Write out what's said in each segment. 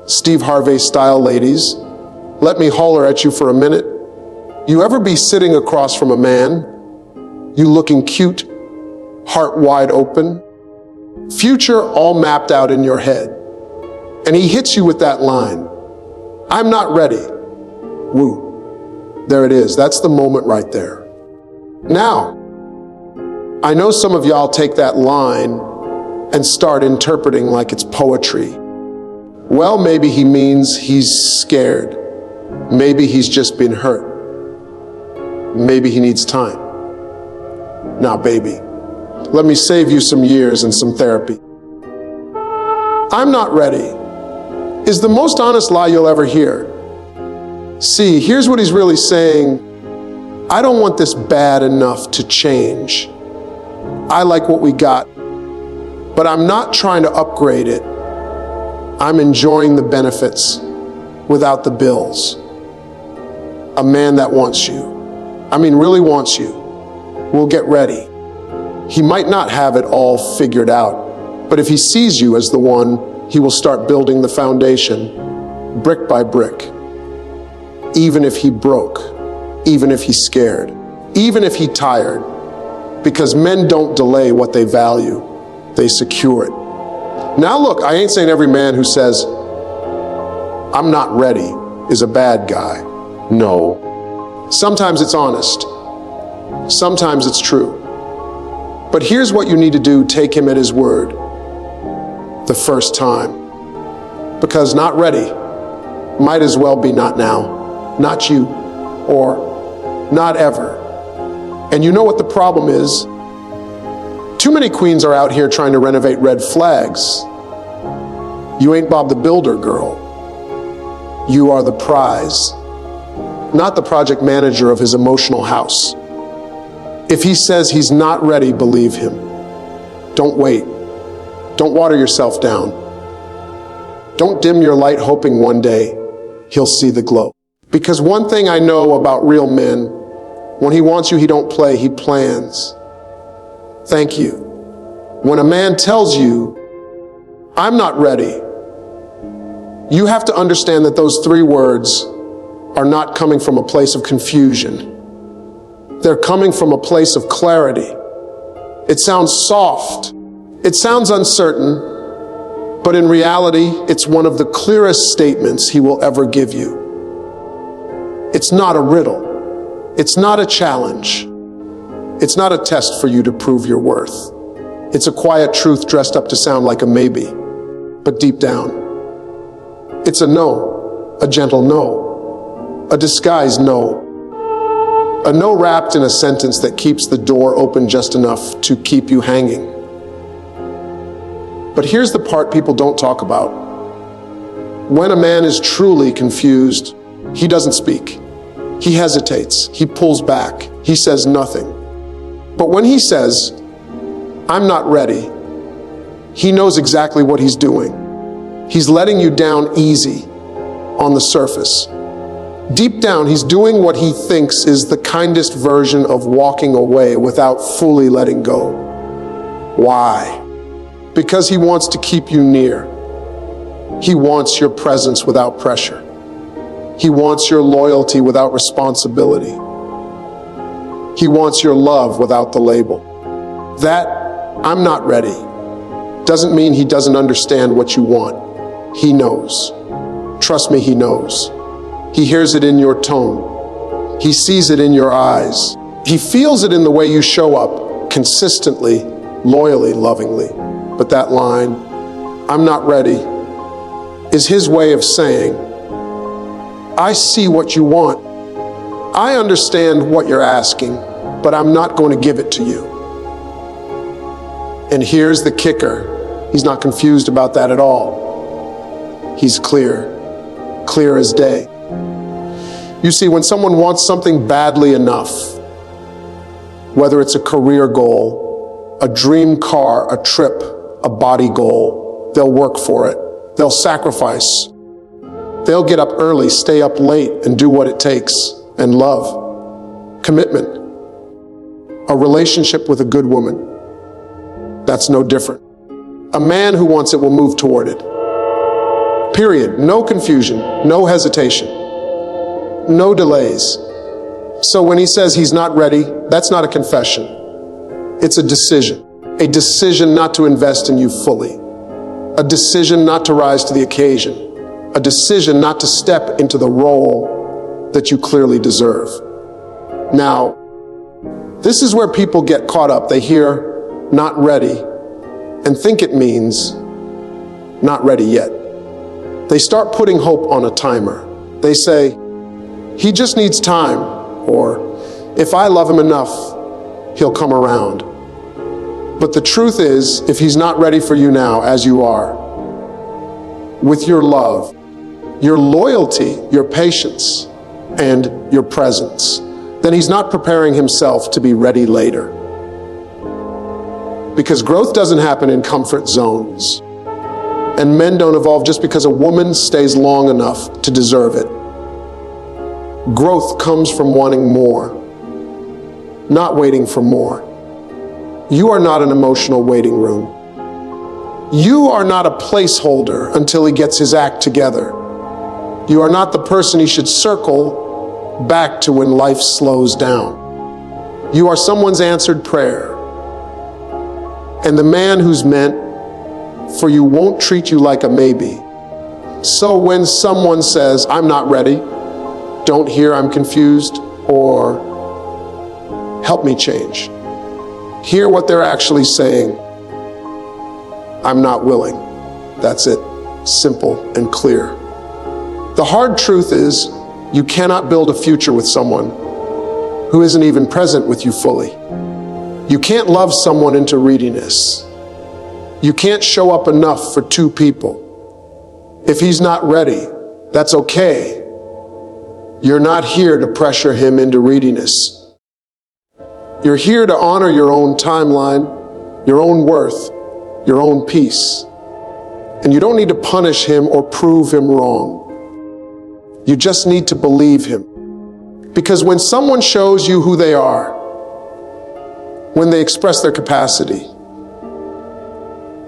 Steve Harvey style, ladies. Let me holler at you for a minute. You ever be sitting across from a man, you looking cute, heart wide open, future all mapped out in your head, and he hits you with that line, "I'm not ready." Woo. There it is. That's the moment right there. Now, I know some of y'all take that line and start interpreting like it's poetry. Well, maybe he means he's scared. Maybe he's just been hurt. Maybe he needs time. Now, baby, let me save you some years and some therapy. "I'm not ready" is the most honest lie you'll ever hear. See, here's what he's really saying. I don't want this bad enough to change. I like what we got, but I'm not trying to upgrade it. I'm enjoying the benefits without the bills. A man that wants you, really wants you, will get ready. He might not have it all figured out, but if he sees you as the one, he will start building the foundation, brick by brick. Even if he broke, even if he's scared, even if he's tired, because men don't delay what they value, they secure it. Now look, I ain't saying every man who says, "I'm not ready," is a bad guy. No. Sometimes it's honest. Sometimes it's true. But here's what you need to do, take him at his word. The first time. Because not ready might as well be not now, not you, or not ever. And you know what the problem is? Too many queens are out here trying to renovate red flags. You ain't Bob the Builder, girl. You are the prize, not the project manager of his emotional house. If he says he's not ready, believe him. Don't wait. Don't water yourself down. Don't dim your light hoping one day he'll see the glow. Because one thing I know about real men, when he wants you, he don't play, he plans. Thank you. When a man tells you, "I'm not ready," you have to understand that those three words are not coming from a place of confusion. They're coming from a place of clarity. It sounds soft. It sounds uncertain, but in reality, it's one of the clearest statements he will ever give you. It's not a riddle. It's not a challenge. It's not a test for you to prove your worth. It's a quiet truth dressed up to sound like a maybe, but deep down, it's a no, a gentle no, a disguised no, a no wrapped in a sentence that keeps the door open just enough to keep you hanging. But here's the part people don't talk about. When a man is truly confused, he doesn't speak. He hesitates, he pulls back, he says nothing. But when he says, "I'm not ready," he knows exactly what he's doing. He's letting you down easy on the surface. Deep down, he's doing what he thinks is the kindest version of walking away without fully letting go. Why? Because he wants to keep you near. He wants your presence without pressure. He wants your loyalty without responsibility. He wants your love without the label. That "I'm not ready" doesn't mean he doesn't understand what you want. He knows. Trust me, he knows. He hears it in your tone. He sees it in your eyes. He feels it in the way you show up, consistently, loyally, lovingly. But that line, "I'm not ready," is his way of saying, "I see what you want. I understand what you're asking, but I'm not going to give it to you." And here's the kicker. He's not confused about that at all. He's clear as day. You see, when someone wants something badly enough, whether it's a career goal, a dream car, a trip, a body goal, they'll work for it. They'll sacrifice. They'll get up early, stay up late, and do what it takes. And love, commitment, a relationship with a good woman, that's no different. A man who wants it will move toward it. Period. No confusion, no hesitation, no delays. So when he says he's not ready, that's not a confession. It's a decision not to invest in you fully, a decision not to rise to the occasion, a decision not to step into the role that you clearly deserve. Now, this is where people get caught up. They hear not ready and think it means not ready yet. They start putting hope on a timer. They say, he just needs time, or if I love him enough, he'll come around. But the truth is, if he's not ready for you now as you are, with your love, your loyalty, your patience, and your presence, then he's not preparing himself to be ready later. Because growth doesn't happen in comfort zones. And men don't evolve just because a woman stays long enough to deserve it. Growth comes from wanting more, not waiting for more. You are not an emotional waiting room. You are not a placeholder until he gets his act together. You are not the person he should circle back to when life slows down. You are someone's answered prayer. And the man who's meant for you won't treat you like a maybe. So when someone says, I'm not ready, don't hear I'm confused, or help me change. Hear what they're actually saying. I'm not willing. That's it. Simple and clear. The hard truth is, you cannot build a future with someone who isn't even present with you fully. You can't love someone into readiness. You can't show up enough for two people. If he's not ready, that's okay. You're not here to pressure him into readiness. You're here to honor your own timeline, your own worth, your own peace. And you don't need to punish him or prove him wrong. You just need to believe him. Because when someone shows you who they are, when they express their capacity,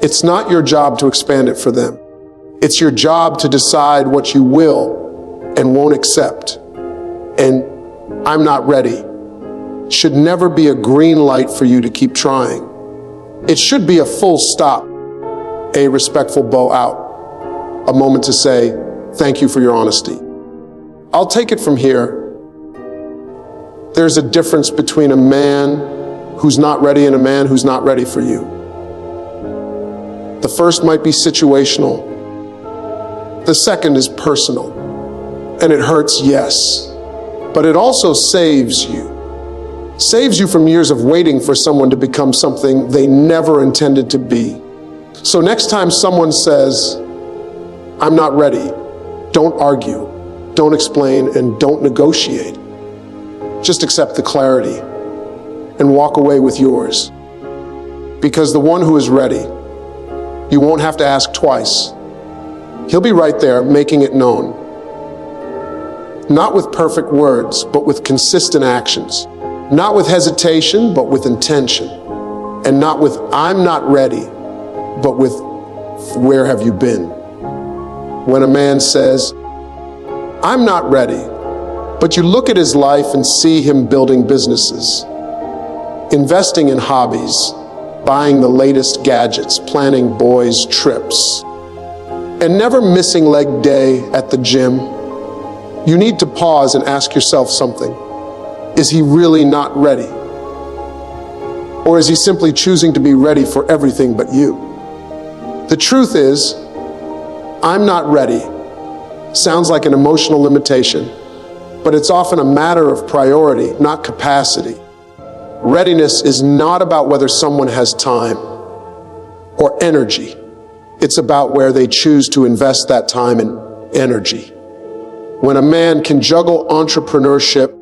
it's not your job to expand it for them. It's your job to decide what you will and won't accept. And I'm not ready should never be a green light for you to keep trying. It should be a full stop, a respectful bow out, a moment to say, thank you for your honesty. I'll take it from here. There's a difference between a man who's not ready and a man who's not ready for you. The first might be situational. The second is personal. And it hurts, yes. But it also saves you. Saves you from years of waiting for someone to become something they never intended to be. So next time someone says, I'm not ready, don't argue, don't explain, and don't negotiate. Just accept the clarity and walk away with yours. Because the one who is ready, you won't have to ask twice. He'll be right there making it known. Not with perfect words, but with consistent actions. Not with hesitation, but with intention. And not with, I'm not ready, but with, where have you been? When a man says, I'm not ready, but you look at his life and see him building businesses, investing in hobbies, buying the latest gadgets, planning boys' trips, and never missing leg day at the gym, you need to pause and ask yourself something. Is he really not ready? Or is he simply choosing to be ready for everything but you? The truth is, I'm not ready sounds like an emotional limitation, but it's often a matter of priority, not capacity. Readiness is not about whether someone has time or energy. It's about where they choose to invest that time and energy. When a man can juggle entrepreneurship,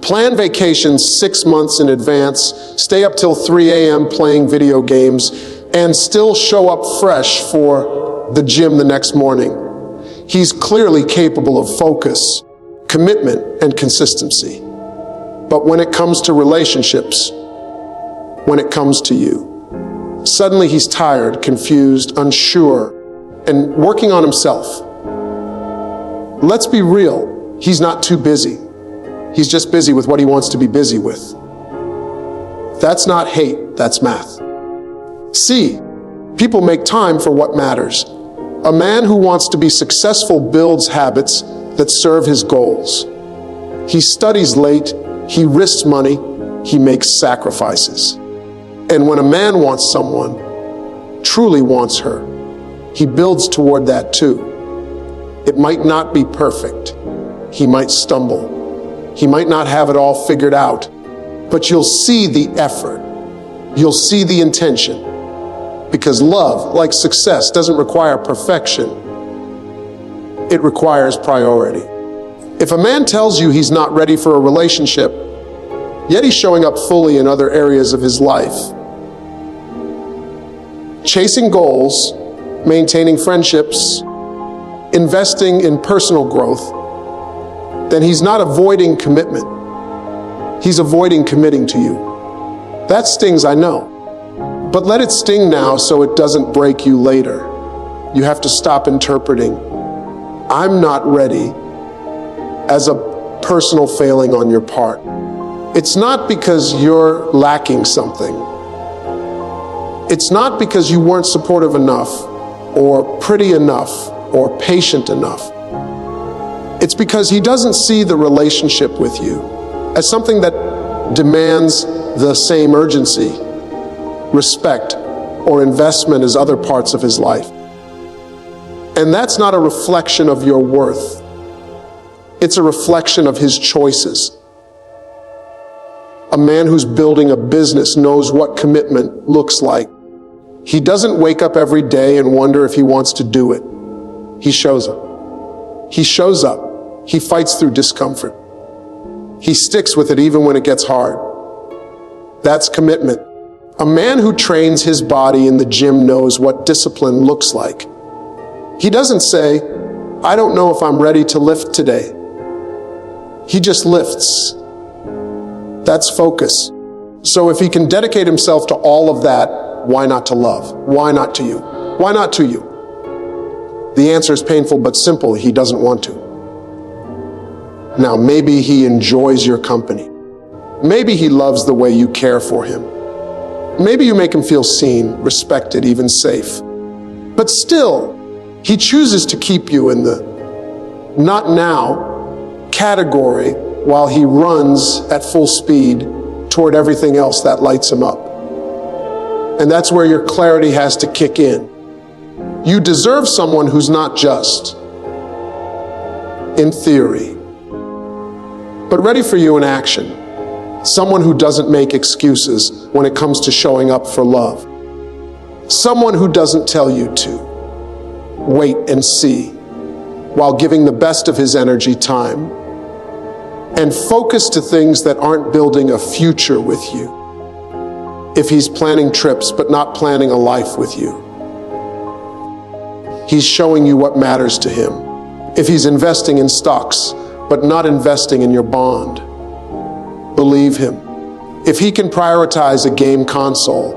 plan vacations 6 months in advance, stay up till 3 a.m. playing video games, and still show up fresh for the gym the next morning, he's clearly capable of focus, commitment, and consistency. But when it comes to relationships, when it comes to you, suddenly he's tired, confused, unsure, and working on himself. Let's be real, he's not too busy. He's just busy with what he wants to be busy with. That's not hate, that's math. C, people make time for what matters. A man who wants to be successful builds habits that serve his goals. He studies late, he risks money, he makes sacrifices. And when a man wants someone, truly wants her, he builds toward that too. It might not be perfect. He might stumble. He might not have it all figured out, but you'll see the effort. You'll see the intention. Because love, like success, doesn't require perfection. It requires priority. If a man tells you he's not ready for a relationship, yet he's showing up fully in other areas of his life, chasing goals, maintaining friendships, investing in personal growth, then he's not avoiding commitment. He's avoiding committing to you. That stings, I know. But let it sting now so it doesn't break you later. You have to stop interpreting "I'm not ready" as a personal failing on your part. It's not because you're lacking something. It's not because you weren't supportive enough, or pretty enough, or patient enough. It's because he doesn't see the relationship with you as something that demands the same urgency, respect, or investment as other parts of his life. And that's not a reflection of your worth. It's a reflection of his choices. A man who's building a business knows what commitment looks like. He doesn't wake up every day and wonder if he wants to do it. He shows up. He shows up. He fights through discomfort. He sticks with it even when it gets hard. That's commitment. A man who trains his body in the gym knows what discipline looks like. He doesn't say, "I don't know if I'm ready to lift today." He just lifts. That's focus. So if he can dedicate himself to all of that, why not to love? Why not to you? Why not to you? The answer is painful but simple. He doesn't want to. Now, maybe he enjoys your company. Maybe he loves the way you care for him. Maybe you make him feel seen, respected, even safe. But still, he chooses to keep you in the "not now" category while he runs at full speed toward everything else that lights him up. And that's where your clarity has to kick in. You deserve someone who's not just in theory, but ready for you in action. Someone who doesn't make excuses when it comes to showing up for love. Someone who doesn't tell you to wait and see while giving the best of his energy, time, and focus to things that aren't building a future with you. If he's planning trips but not planning a life with you, he's showing you what matters to him. If he's investing in stocks but not investing in your bond, believe him. If he can prioritize a game console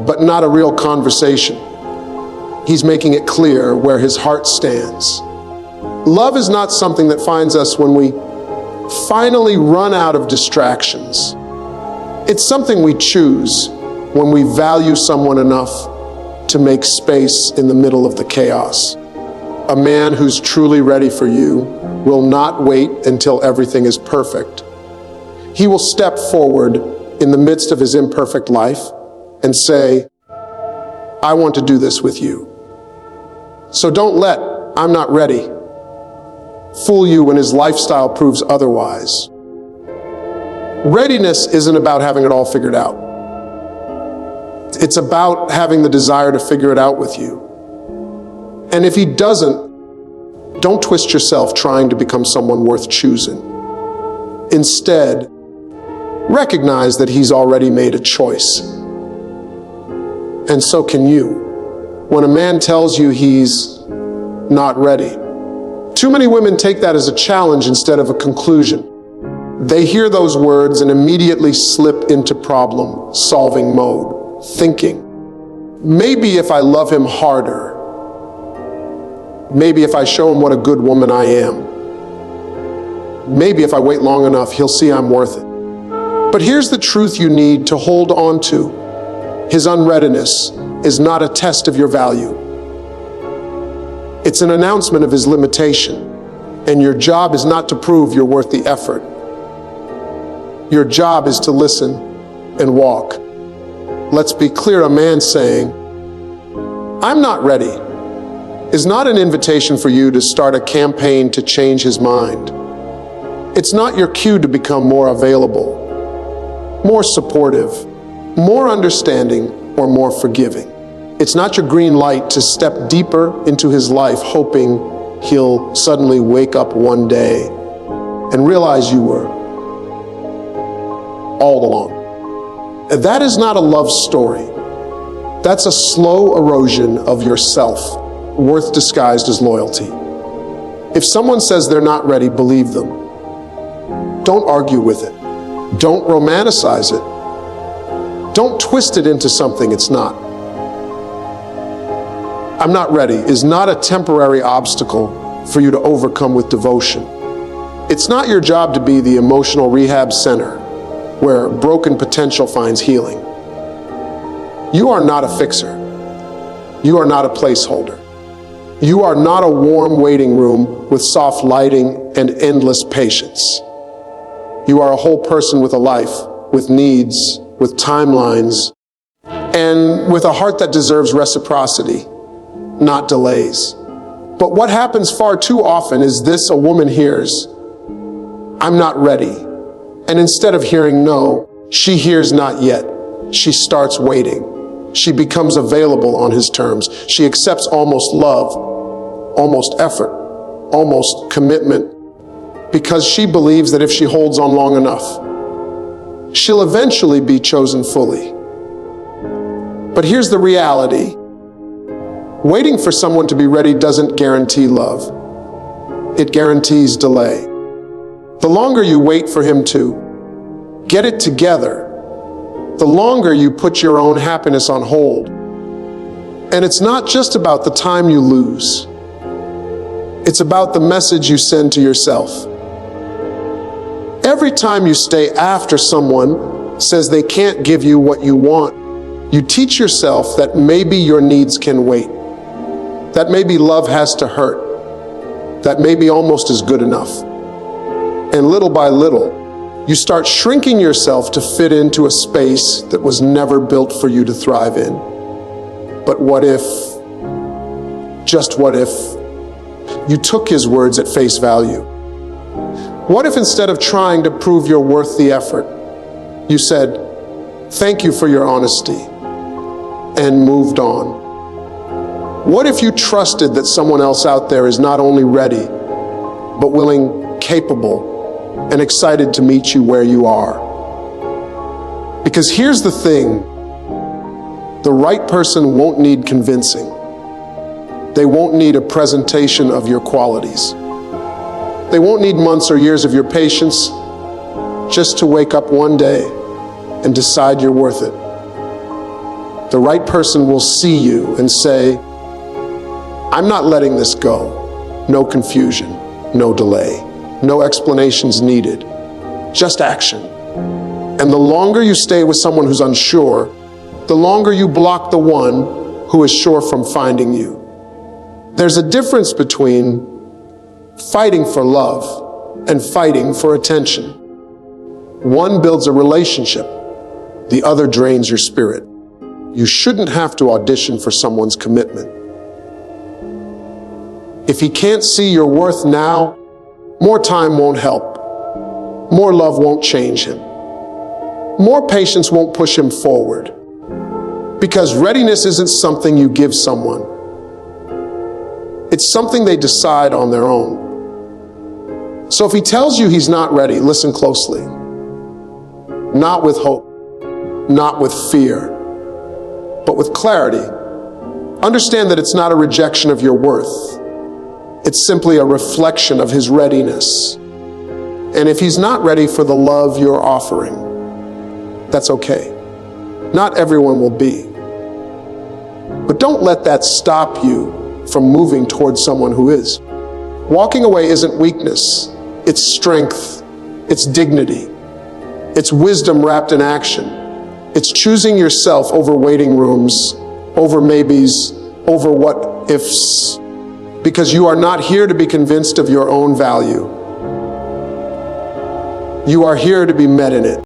but not a real conversation, he's making it clear where his heart stands. Love is not something that finds us when we finally run out of distractions. It's something we choose when we value someone enough to make space in the middle of the chaos. A man who's truly ready for you will not wait until everything is perfect. He will step forward in the midst of his imperfect life and say, "I want to do this with you." So don't let "I'm not ready" fool you when his lifestyle proves otherwise. Readiness isn't about having it all figured out. It's about having the desire to figure it out with you. And if he doesn't, don't twist yourself trying to become someone worth choosing. Instead, recognize that he's already made a choice. And so can you. When a man tells you he's not ready, too many women take that as a challenge instead of a conclusion. They hear those words and immediately slip into problem-solving mode, thinking, maybe if I love him harder, maybe if I show him what a good woman I am, Maybe if I wait long enough, he'll see I'm worth it. But here's the truth you need to hold on to. His unreadiness is not a test of your value. It's an announcement of his limitation. And your job is not to prove you're worth the effort. Your job is to listen and walk. Let's be clear, a man saying, "I'm not ready," is not an invitation for you to start a campaign to change his mind. It's not your cue to become more available, more supportive, more understanding, or more forgiving. It's not your green light to step deeper into his life, hoping he'll suddenly wake up one day and realize you were all along. And that is not a love story. That's a slow erosion of yourself, worth disguised as loyalty. If someone says they're not ready, believe them. Don't argue with it. Don't romanticize it. Don't twist it into something it's not. "I'm not ready" is not a temporary obstacle for you to overcome with devotion. It's not your job to be the emotional rehab center where broken potential finds healing. You are not a fixer. You are not a placeholder. You are not a warm waiting room with soft lighting and endless patience. You are a whole person with a life, with needs, with timelines, and with a heart that deserves reciprocity, not delays. But what happens far too often is this: a woman hears, "I'm not ready." And instead of hearing no, she hears not yet. She starts waiting. She becomes available on his terms. She accepts almost love, almost effort, almost commitment, because she believes that if she holds on long enough, she'll eventually be chosen fully. But here's the reality. Waiting for someone to be ready doesn't guarantee love. It guarantees delay. The longer you wait for him to get it together, the longer you put your own happiness on hold. And it's not just about the time you lose. It's about the message you send to yourself. Every time you stay after someone says they can't give you what you want, you teach yourself that maybe your needs can wait, that maybe love has to hurt, that maybe almost is good enough. And little by little, you start shrinking yourself to fit into a space that was never built for you to thrive in. But what if, just what if, you took his words at face value? What if instead of trying to prove you're worth the effort, you said, "Thank you for your honesty," and moved on? What if you trusted that someone else out there is not only ready, but willing, capable, and excited to meet you where you are? Because here's the thing, the right person won't need convincing. They won't need a presentation of your qualities. They won't need months or years of your patience, just to wake up one day and decide you're worth it. The right person will see you and say, "I'm not letting this go." No confusion, no delay, no explanations needed, just action. And the longer you stay with someone who's unsure, the longer you block the one who is sure from finding you. There's a difference between fighting for love and fighting for attention. One builds a relationship, the other drains your spirit. You shouldn't have to audition for someone's commitment. If he can't see your worth now, more time won't help. More love won't change him. More patience won't push him forward. Because readiness isn't something you give someone. It's something they decide on their own. So if he tells you he's not ready, listen closely. Not with hope, not with fear, but with clarity. Understand that it's not a rejection of your worth. It's simply a reflection of his readiness. And if he's not ready for the love you're offering, that's okay. Not everyone will be. But don't let that stop you from moving towards someone who is. Walking away isn't weakness, It's strength. It's dignity. It's wisdom wrapped in action. It's choosing yourself over waiting rooms, over maybes, over what ifs. Because you are not here to be convinced of your own value. You are here to be met in it.